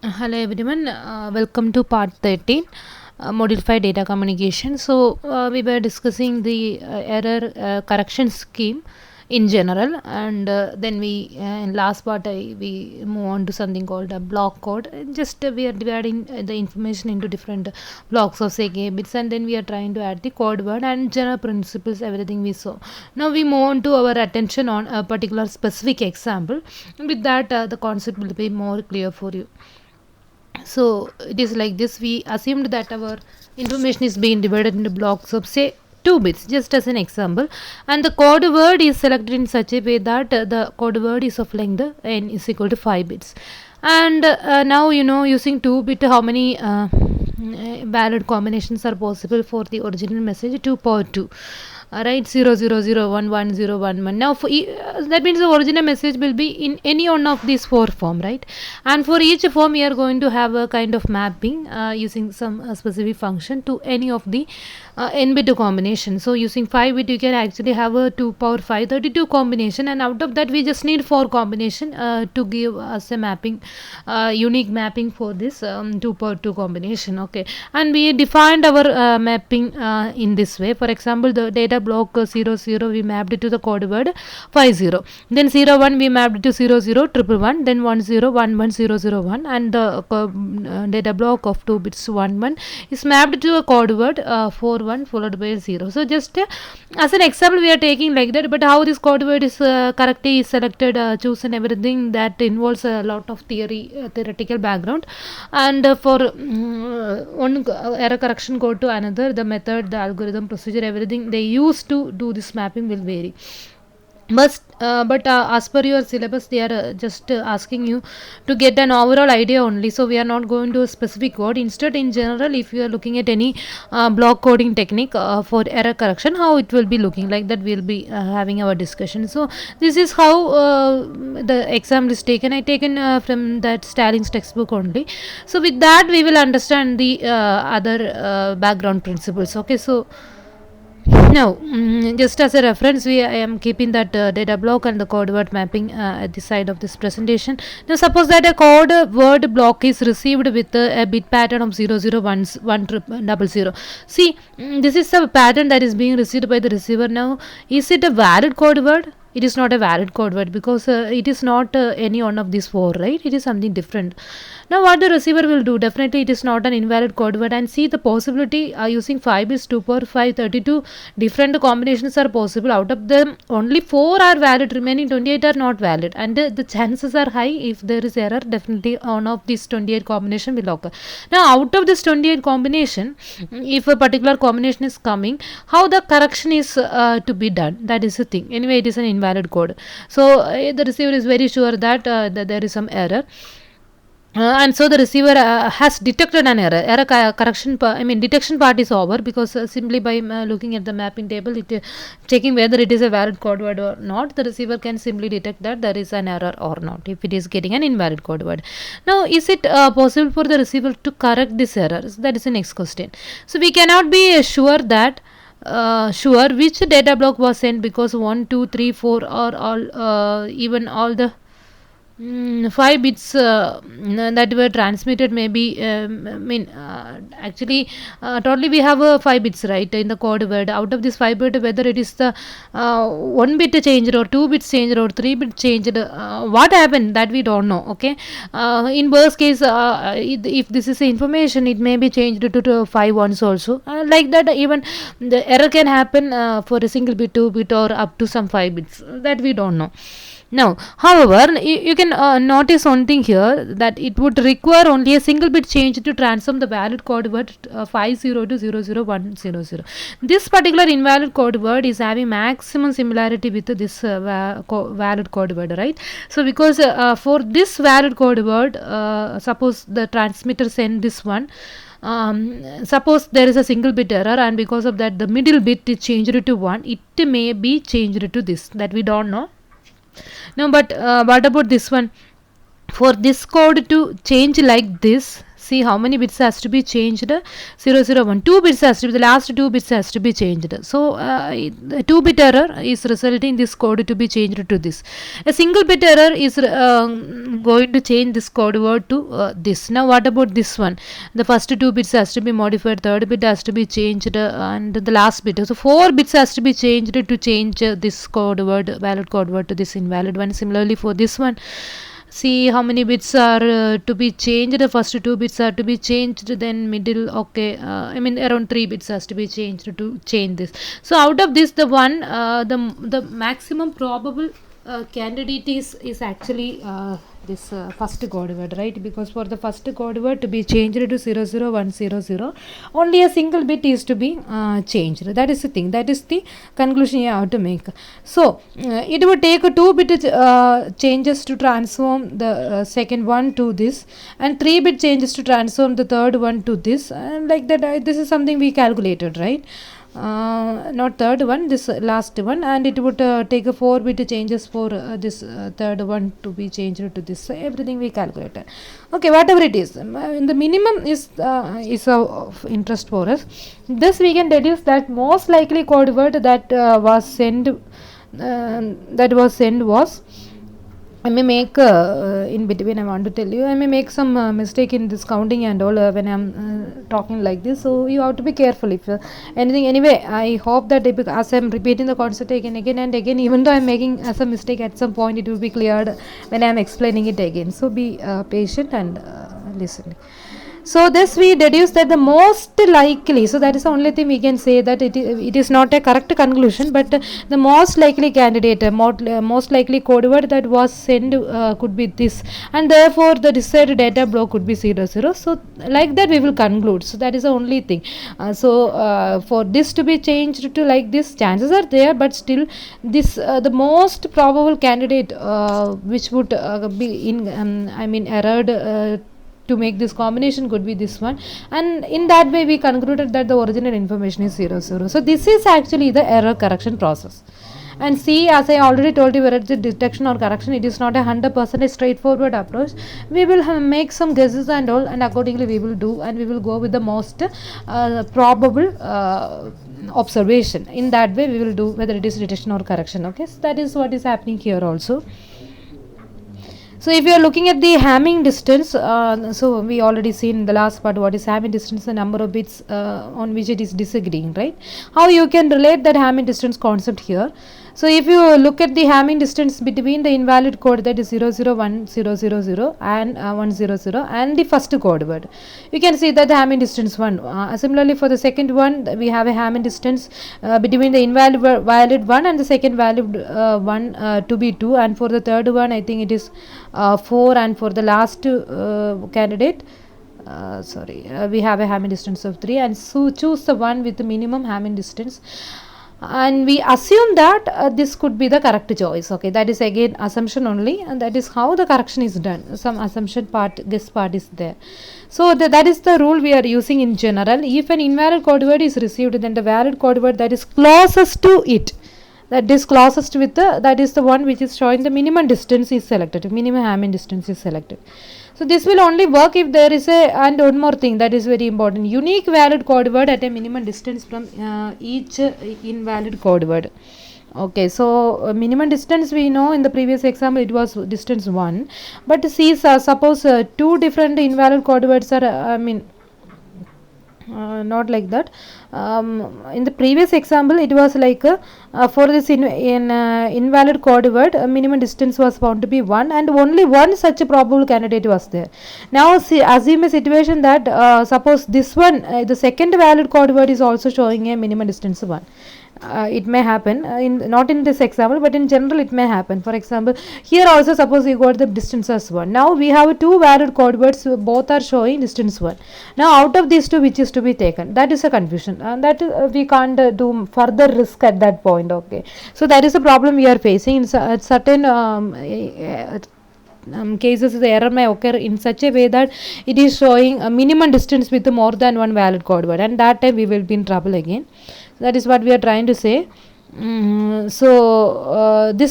Hello everyone, welcome to part 13, module 5 data communication. So we were discussing the error correction scheme in general, and then we in last part we move on to something called a block code. Just we are dividing the information into different blocks of say k bits, and then we are trying to add the code word and general principles, everything we saw. Now we move on to our attention on a particular specific example. With that the concept will be more clear for you. So it is like this: we assumed that our information is being divided into blocks of say 2 bits, just as an example, and the code word is selected in such a way that the code word is of length n is equal to 5 bits. And now using 2 bit, how many valid combinations are possible for the original message? 2 power 2. Right, 000110111. Now that means the original message will be in any one of these 4 form, right? And for each form we are going to have a kind of mapping using some specific function to any of the n bit combination. So using 5 bit you can actually have a 2 power 5 32 combination, and out of that we just need 4 combination to give us a mapping, unique mapping for this 2 power 2 combination. Okay, and we defined our mapping in this way. For example, the data block 00 we mapped it to the code word 50, then 01 we mapped it to 00111, then 1011001, and the data block of 2 bits 11 is mapped to a code word 41 followed by 0. So just as an example we are taking like that, but how this code word is correctly selected, chosen, everything that involves a lot of theoretical background. And for one error correction code to another, the method, the algorithm, procedure, everything they use to do this mapping will vary. But as per your syllabus they are just asking you to get an overall idea only, so we are not going to a specific code. Instead, in general, if you are looking at any block coding technique for error correction, how it will be looking like, that we'll be having our discussion. So this is how the example is taken. I taken from that Stalin's textbook only. So with that we will understand the other background principles. Okay, so now, just as a reference, I am keeping that data block and the code word mapping at the side of this presentation. Now, suppose that a code word block is received with a bit pattern of 001100. See, this is a pattern that is being received by the receiver. Now, is it a valid code word? It is not a valid code word because it is not any one of these 4, right? It is something different. Now what the receiver will do, definitely it is not an invalid code word, and see the possibility using 5 is 2 power 5 32 different combinations are possible. Out of them only 4 are valid, remaining 28 are not valid, and the chances are high if there is error, definitely one of these 28 combination will occur. Now out of this 28 combination, if a particular combination is coming, how the correction is to be done, that is the thing. Anyway, it is an invalid code, so the receiver is very sure that there is some error. And so the receiver has detected an error. Correction, detection part is over, because simply by looking at the mapping table, checking whether it is a valid code word or not, the receiver can simply detect that there is an error or not if it is getting an invalid code word. Now, is it possible for the receiver to correct this error? That is the next question. So we cannot be sure that sure which data block was sent, because 1 2 3 4 or all even all the 5 bits that were transmitted, maybe actually totally we have 5 bits, right, in the code word. Out of this 5 bit, whether it is the 1 bit changed or 2 bits changed or 3 bit changed, what happened, that we don't know. Okay, in worst case, if this is information, it may be changed to 5 ones also, like that. Even the error can happen for a single bit, 2 bit, or up to some 5 bits, that we don't know. Now, however, you can notice one thing here, that it would require only a single bit change to transform the valid code word 50 to 00100. This particular invalid code word is having maximum similarity with this valid code word, right? So, because for this valid code word, suppose the transmitter send this one. Suppose there is a single bit error, and because of that the middle bit is changed to 1, it may be changed to this, that we don't know. Now, but what about this one? For this code to change like this, see how many bits has to be changed. 0 0 1, 2 bits has to be, the last 2 bits has to be changed. So the 2-bit error is resulting this code to be changed to this. A single bit error is going to change this code word to this. Now what about this one? The first 2 bits has to be modified, third bit has to be changed, and the last bit, so 4 bits has to be changed to change this code word, valid code word, to this invalid one. Similarly for this one, see how many bits are to be changed. The first 2 bits are to be changed, then middle, okay, I mean around 3 bits has to be changed to change this. So out of this, the one, the maximum probable candidate is actually this first code word, right? Because for the first code word to be changed to 00100, only a single bit is to be changed. That is the thing, that is the conclusion you have to make. So it would take 2 bit changes to transform the second one to this, and 3 bit changes to transform the third one to this, and like that. This is something we calculated, right? Not third one, this last one, and it would take a 4 bit changes for this third one to be changed to this. So everything we calculated. Okay, whatever it is, the minimum is of interest for us. This we can deduce that most likely code word that was sent was, I may make in between, I want to tell you, I may make some mistake in this counting and all when I'm talking like this. So you have to be careful if anything. Anyway, I hope that as I'm repeating the concept again and again, even though I'm making some mistake at some point, it will be cleared when I'm explaining it again. So be patient and listen. So this we deduce that the most likely, so that is the only thing we can say, that it is not a correct conclusion, but the most likely candidate, most likely code word that was sent could be this, and therefore the desired data block could be 0 0. So like that we will conclude. So that is the only thing. For this to be changed to like this, chances are there, but still this the most probable candidate which would be in errored to make this combination could be this one, and in that way we concluded that the original information is 0 0. So this is actually the error correction process. And see, as I already told you, whether it's detection or correction, it is not 100% straightforward approach. We will make some guesses and all, and accordingly we will do, and we will go with the most probable observation. In that way we will do whether it is detection or correction. Okay, so that is what is happening here also. So if you are looking at the Hamming distance, so we already seen in the last part what is Hamming distance, the number of bits on which it is disagreeing, right? How you can relate that Hamming distance concept here. So if you look at the Hamming distance between the invalid code, that is 001000 and 100 and the first code word, you can see that the Hamming distance 1. Similarly for the second one, we have a Hamming distance between the valid 1 and the second valid 1 to be 2, and for the third one I think it is 4, and for the last candidate, we have a Hamming distance of 3, and so choose the one with the minimum Hamming distance, and we assume that this could be the correct choice. Okay, that is again assumption only, and that is how the correction is done. Some assumption part, this part is there. So that is the rule we are using in general. If an invalid code word is received, then the valid code word that is closest to it, that is closest with the, that is the one which is showing the minimum distance is selected, minimum Hamming distance is selected. So this will only work if there is a, and one more thing that is very important, unique valid code word at a minimum distance from each invalid code word. Okay, so minimum distance we know in the previous example it was distance 1, but see, suppose 2 different invalid code words are not like that. In the previous example it was like for this invalid code word, minimum distance was found to be 1, and only one such a probable candidate was there. Now see, assume a situation that suppose this one, the second valid code word is also showing a minimum distance 1. It may happen not in this example, but in general it may happen. For example, here also suppose you got the distance as 1. Now we have 2 valid code words, both are showing distance 1. Now out of these 2, which is to be taken? That is a confusion, and that we can't do further risk at that point. Okay, so that is a problem we are facing in certain cases. The error may occur in such a way that it is showing a minimum distance with more than one valid code word, and that time we will be in trouble again. That is what we are trying to say. This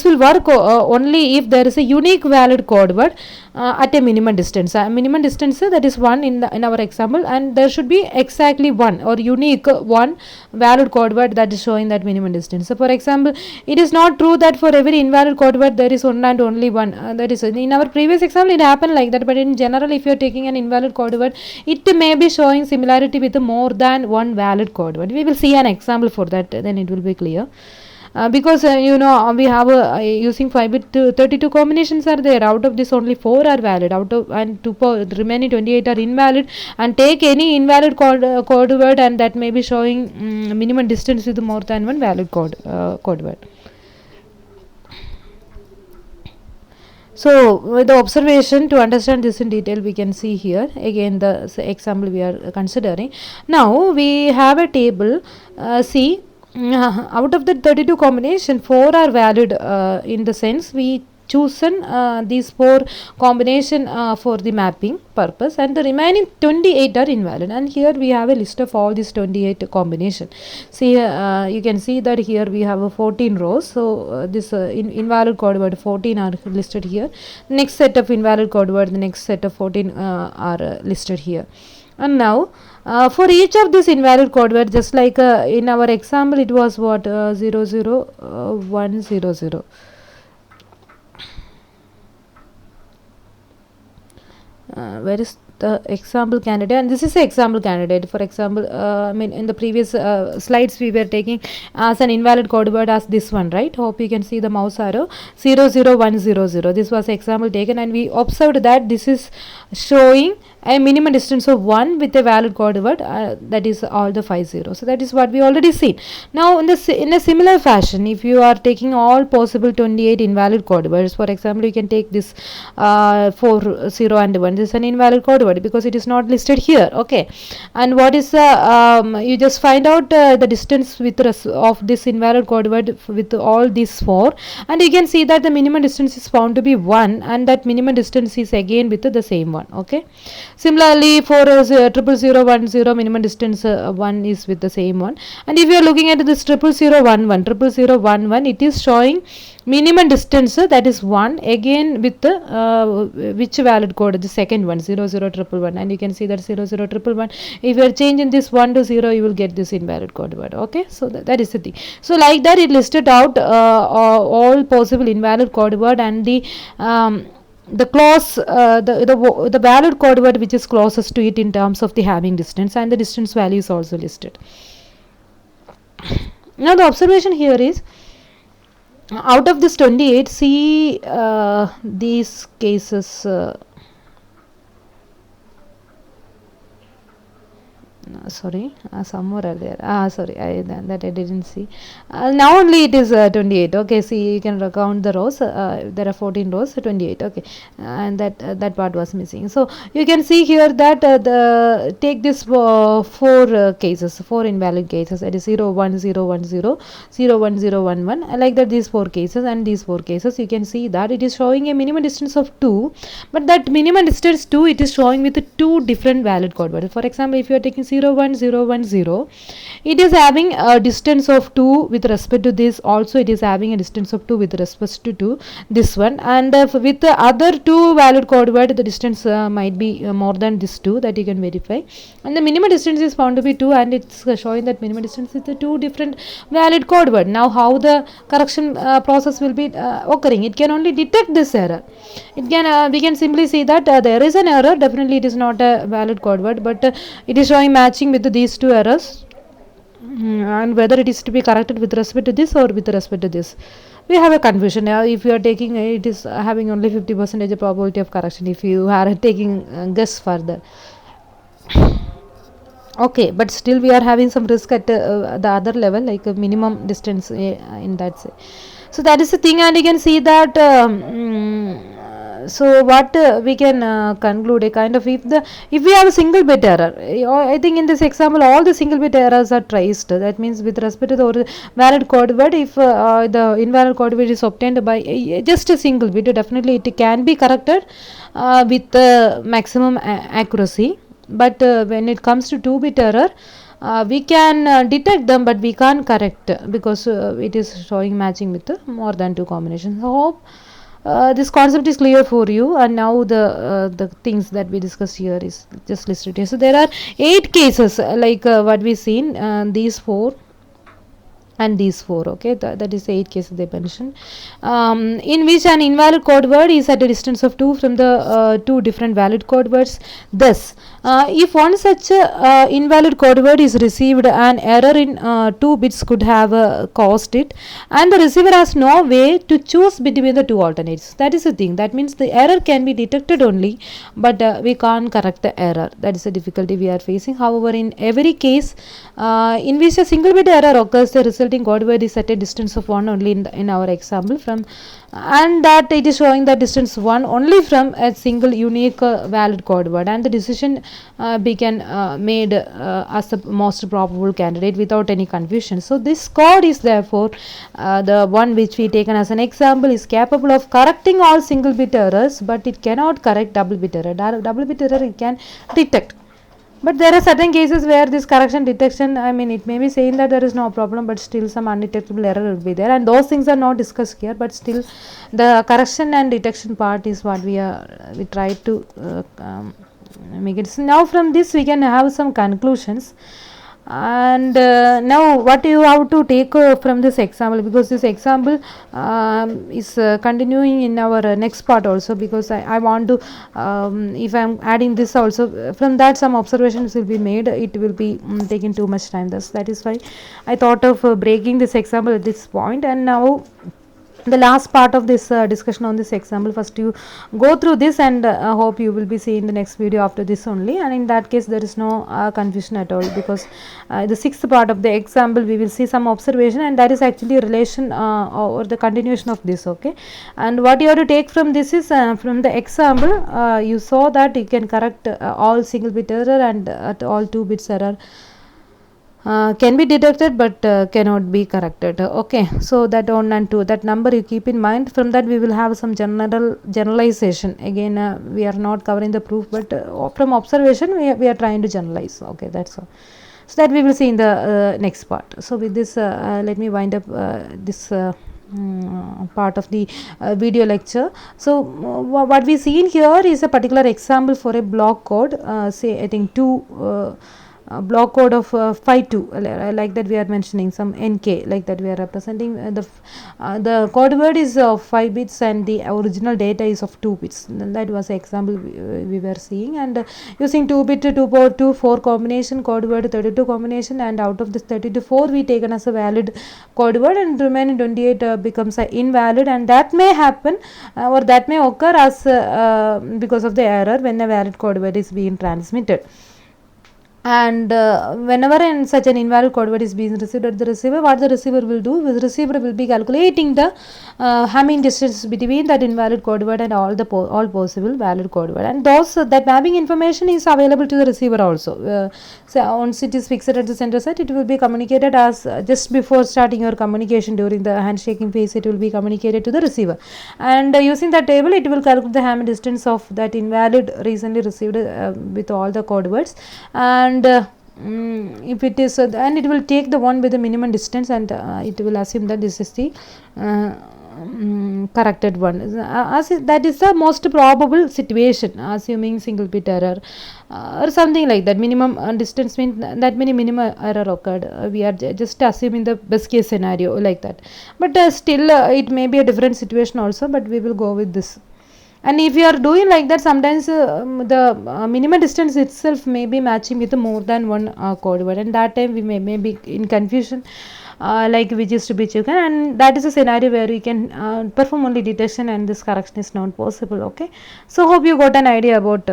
will work only if there is a unique valid code word at a minimum distance. Minimum distance that is 1 in our example, and there should be exactly one or unique one valid code word that is showing that minimum distance. So for example, it is not true that for every invalid code word there is one and only one. That is in our previous example it happened like that, but in general if you are taking an invalid code word, it may be showing similarity with more than one valid code word. We will see an example for that, then it will be clear. Because we have using 5-bit 32 combinations are there. Out of this only 4 are valid, out of and the remaining 28 are invalid, and take any invalid code word and that may be showing minimum distance with more than one valid code word. So with the observation, to understand this in detail, we can see here again the example we are considering. Now we have a table. See, out of the 32 combination, 4 are valid in the sense we chosen these 4 combination for the mapping purpose, and the remaining 28 are invalid. And here we have a list of all these 28 combination. See, you can see that here we have 14 rows. So this invalid code word 14 are listed here. Next set of invalid code word, the next set of 14 are listed here. And now for each of this invalid code word, just like in our example it was what 00100. Where is the example candidate? And this is the example candidate. For example, in the previous slides we were taking as an invalid code word as this one, right? Hope you can see the mouse arrow 00100. This was example taken, and we observed that this is showing a minimum distance of 1 with a valid code word, that is all the 5 zeros. So that is what we already seen. Now in a similar fashion, if you are taking all possible 28 invalid code words, for example you can take this 4 0 and 1. This is an invalid code word because it is not listed here. Okay, and what is you just find out the distance with of this invalid code word with all these 4, and you can see that the minimum distance is found to be 1, and that minimum distance is again with the same one. Okay, similarly for 00010, minimum distance 1 is with the same one. And if you are looking at this 00011, it is showing minimum distance that is 1 again with the which valid code, the second one 00111, and you can see that 00111, if you are changing this 1 to 0 you will get this invalid code word. Okay, so that is the thing. So like that it listed out all possible invalid code word and the close the valid code word which is closest to it in terms of the having distance, and the distance value is also listed. Now the observation here is, out of this 28, see these cases sorry, somewhere are there. Sorry, that I didn't see. Now only it is 28. Okay, see, you can count the rows. There are 14 rows, 28. Okay, and that part was missing. So you can see here that take this 4 cases, 4 invalid cases. That is 01010, 01011. Like that, these 4 cases and these 4 cases. You can see that it is showing a minimum distance of 2, but that minimum distance 2 it is showing with 2 different valid code words. For example, if you are taking 01010, it is having a distance of 2 with respect to this. Also it is having a distance of 2 with respect to this one, and with the other 2 valid code word the distance might be more than this 2, that you can verify, and the minimum distance is found to be 2, and it's showing that minimum distance with the 2 different valid code word. Now how the correction process will be occurring? It can only detect this error. It can we can simply see that there is an error. Definitely it is not a valid code word, but it is showing matching with these 2 errors, and whether it is to be corrected with respect to this or with respect to this, we have a confusion. If you are taking it is having only 50% probability of correction if you are taking guess further. Okay, but still we are having some risk at the other level, like a minimum distance in that say. So that is the thing, and you can see that so what we can conclude a kind of, if we have a single bit error, I think in this example all the single bit errors are traced. That means with respect to the valid code word, if the invalid code word is obtained by just a single bit, definitely it can be corrected with maximum accuracy. but when it comes to 2-bit error, we can detect them, but we can't correct because it is showing matching with more than 2 combinations. I hope this concept is clear for you, and now the things that we discussed here is just listed here. So there are 8 cases like what we seen, these 4 and these 4. Okay, that is the 8 cases they mentioned, in which an invalid code word is at a distance of 2 from the 2 different valid code words. Thus, if one such invalid code word is received, an error in 2 bits could have caused it, and the receiver has no way to choose between the 2 alternates. That is the thing. That means the error can be detected only, but we can't correct the error. That is the difficulty we are facing. However, in every case in which a single bit error occurs, the resulting code word is at a distance of 1 only in our example, from and that it is showing the distance 1 only from a single unique valid code word, and the decision began made as the most probable candidate without any confusion. So this code is therefore the one which we taken as an example is capable of correcting all single bit errors, but it cannot correct double bit error. Double bit error it can detect, but there are certain cases where this correction detection, I mean, it may be saying that there is no problem, but still some undetectable error will be there, and those things are not discussed here, but still the correction and detection part is what we try to make it. So now from this we can have some conclusions, and now what you have to take from this example, because this example is continuing in our next part also, because I want to if I am adding this also, from that some observations will be made. It will be taking too much time. That is why I thought of breaking this example at this point, and now the last part of this discussion on this example. First you go through this, and hope you will be seeing the next video after this only, and in that case there is no confusion at all, because the 6th part of the example we will see some observation, and that is actually a relation or the continuation of this. Okay, and what you have to take from this is from the example you saw that you can correct all single bit error, and at all 2 bits error can be detected, but cannot be corrected. Okay, so that 1 and 2, that number you keep in mind. From that we will have some generalization. Again we are not covering the proof, but from observation we are trying to generalize. Okay, that's all. So that we will see in the next part. So with this let me wind up this part of the video lecture. So what we see in here is a particular example for a block code, say I think 2 block code of 52, like that we are mentioning some NK, like that we are representing the code word is of 5 bits and the original data is of 2 bits. That was the example we were seeing, and using 2 bit 2 power 2 4 combination code word 32 combination, and out of this 34 we taken as a valid code word, and remaining 28 becomes invalid, and that may happen or that may occur as because of the error when a valid code word is being transmitted. And whenever such an invalid code word is being received at the receiver, what the receiver will do, the receiver will be calculating the Hamming distance between that invalid code word and all possible valid code word, and those that mapping information is available to the receiver also. So once it is fixed at the center set, it will be communicated as just before starting your communication during the handshaking phase, it will be communicated to the receiver, and using that table it will calculate the Hamming distance of that invalid recently received with all the code words, and if it is and it will take the one with the minimum distance, and it will assume that this is the corrected one, that is the most probable situation, assuming single bit error or something like that. Minimum distance means that many minimum error occurred. We are just assuming the best case scenario like that, but still it may be a different situation also, but we will go with this. And if you are doing like that, sometimes the minimum distance itself may be matching with more than one code word, and that time we may be in confusion, like which is to be chosen, and that is a scenario where we can perform only detection, and this correction is not possible. Okay, so hope you got an idea about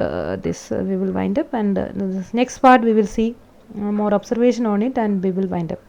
this. We will wind up, and the next part we will see more observation on it, and we will wind up.